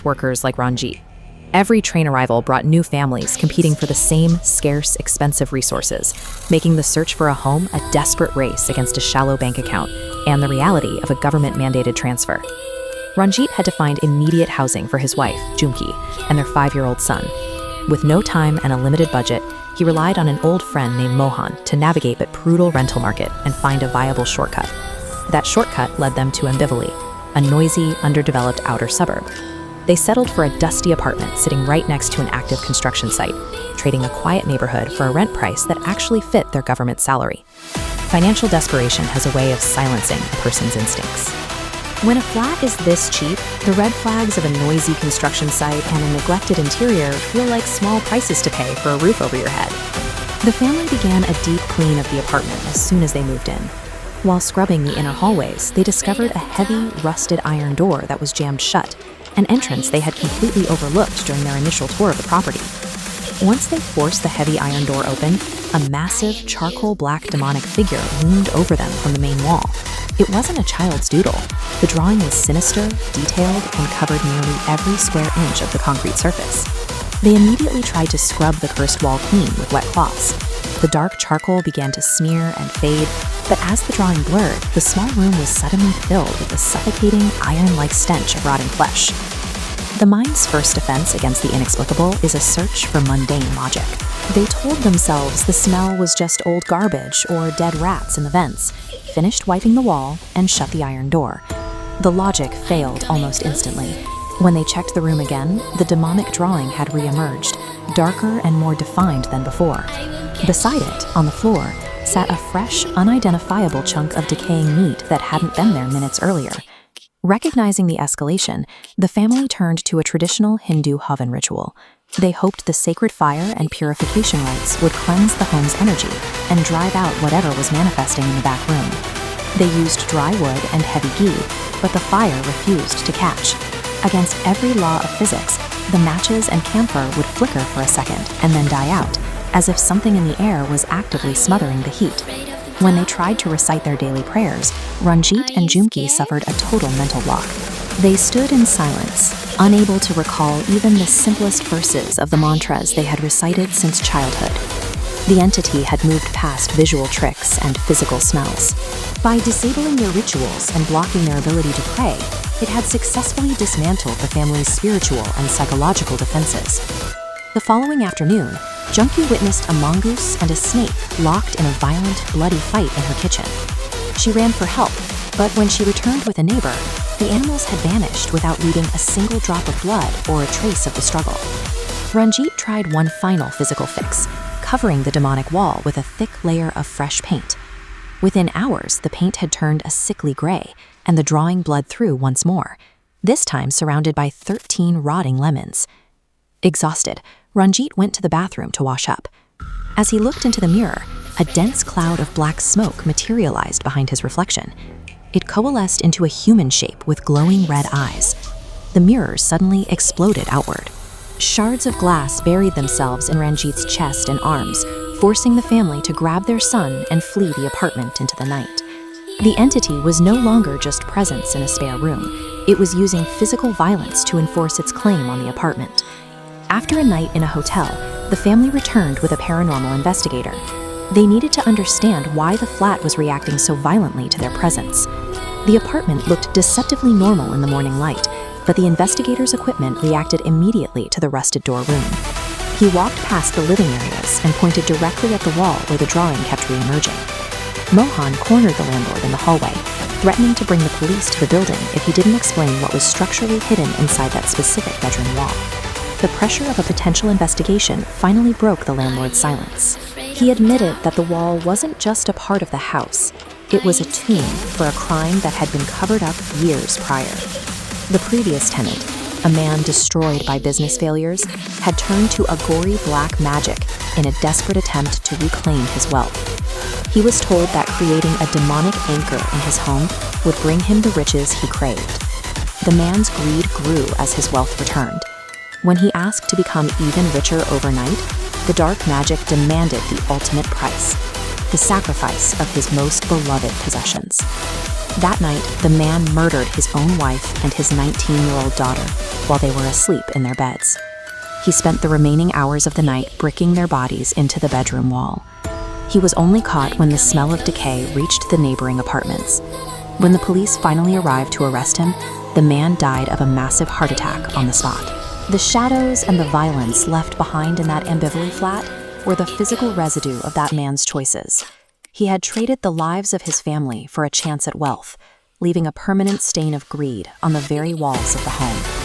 middle-class workers like Ranjit. Every train arrival brought new families competing for the same scarce, expensive resources, making the search for a home a desperate race against a shallow bank account and the reality of a government-mandated transfer. Ranjit had to find immediate housing for his wife, Jumki, and their 5-year-old son. With no time and a limited budget, he relied on an old friend named Mohan to navigate the brutal rental market and find a viable shortcut. That shortcut led them to Ambivali, a noisy, underdeveloped outer suburb. They settled for a dusty apartment sitting right next to an active construction site, trading a quiet neighborhood for a rent price that actually fit their government salary. Financial desperation has a way of silencing a person's instincts. When a flat is this cheap, the red flags of a noisy construction site and a neglected interior feel like small prices to pay for a roof over your head. The family began a deep clean of the apartment as soon as they moved in. While scrubbing the inner hallways, they discovered a heavy, rusted iron door that was jammed shut, an entrance they had completely overlooked during their initial tour of the property. Once they forced the heavy iron door open, a massive, charcoal black demonic figure loomed over them from the main wall. It wasn't a child's doodle. The drawing was sinister, detailed, and covered nearly every square inch of the concrete surface. They immediately tried to scrub the cursed wall clean with wet cloths. The dark charcoal began to smear and fade, but as the drawing blurred, the small room was suddenly filled with a suffocating, iron-like stench of rotting flesh. The mind's first defense against the inexplicable is a search for mundane logic. They told themselves the smell was just old garbage or dead rats in the vents, finished wiping the wall, and shut the iron door. The logic failed almost instantly. When they checked the room again, the demonic drawing had re-emerged, darker and more defined than before. Beside it, on the floor, sat a fresh, unidentifiable chunk of decaying meat that hadn't been there minutes earlier. Recognizing the escalation, the family turned to a traditional Hindu Havan ritual. They hoped the sacred fire and purification rites would cleanse the home's energy and drive out whatever was manifesting in the back room. They used dry wood and heavy ghee, but the fire refused to catch. Against every law of physics, the matches and camphor would flicker for a second and then die out, as if something in the air was actively smothering the heat. When they tried to recite their daily prayers, Ranjit and Jumki suffered a total mental block. They stood in silence, unable to recall even the simplest verses of the mantras they had recited since childhood. The entity had moved past visual tricks and physical smells. By disabling their rituals and blocking their ability to pray, it had successfully dismantled the family's spiritual and psychological defenses. The following afternoon, Junkie witnessed a mongoose and a snake locked in a violent, bloody fight in her kitchen. She ran for help, but when she returned with a neighbor, the animals had vanished without leaving a single drop of blood or a trace of the struggle. Ranjit tried one final physical fix, covering the demonic wall with a thick layer of fresh paint. Within hours, the paint had turned a sickly gray, and the drawing bled through once more, this time surrounded by 13 rotting lemons. Exhausted, Ranjit went to the bathroom to wash up. As he looked into the mirror, a dense cloud of black smoke materialized behind his reflection. It coalesced into a human shape with glowing red eyes. The mirror suddenly exploded outward. Shards of glass buried themselves in Ranjit's chest and arms, forcing the family to grab their son and flee the apartment into the night. The entity was no longer just presence in a spare room. It was using physical violence to enforce its claim on the apartment. After a night in a hotel, the family returned with a paranormal investigator. They needed to understand why the flat was reacting so violently to their presence. The apartment looked deceptively normal in the morning light, but the investigator's equipment reacted immediately to the rusted door room. He walked past the living areas and pointed directly at the wall where the drawing kept re-emerging. Mohan cornered the landlord in the hallway, threatening to bring the police to the building if he didn't explain what was structurally hidden inside that specific bedroom wall. The pressure of a potential investigation finally broke the landlord's silence. He admitted that the wall wasn't just a part of the house. It was a tomb for a crime that had been covered up years prior. The previous tenant, a man destroyed by business failures, had turned to a gory black magic in a desperate attempt to reclaim his wealth. He was told that creating a demonic anchor in his home would bring him the riches he craved. The man's greed grew as his wealth returned. When he asked to become even richer overnight, the dark magic demanded the ultimate price, the sacrifice of his most beloved possessions. That night, the man murdered his own wife and his 19-year-old daughter while they were asleep in their beds. He spent the remaining hours of the night bricking their bodies into the bedroom wall. He was only caught when the smell of decay reached the neighboring apartments. When the police finally arrived to arrest him, the man died of a massive heart attack on the spot. The shadows and the violence left behind in that ambivalent flat were the physical residue of that man's choices. He had traded the lives of his family for a chance at wealth, leaving a permanent stain of greed on the very walls of the home.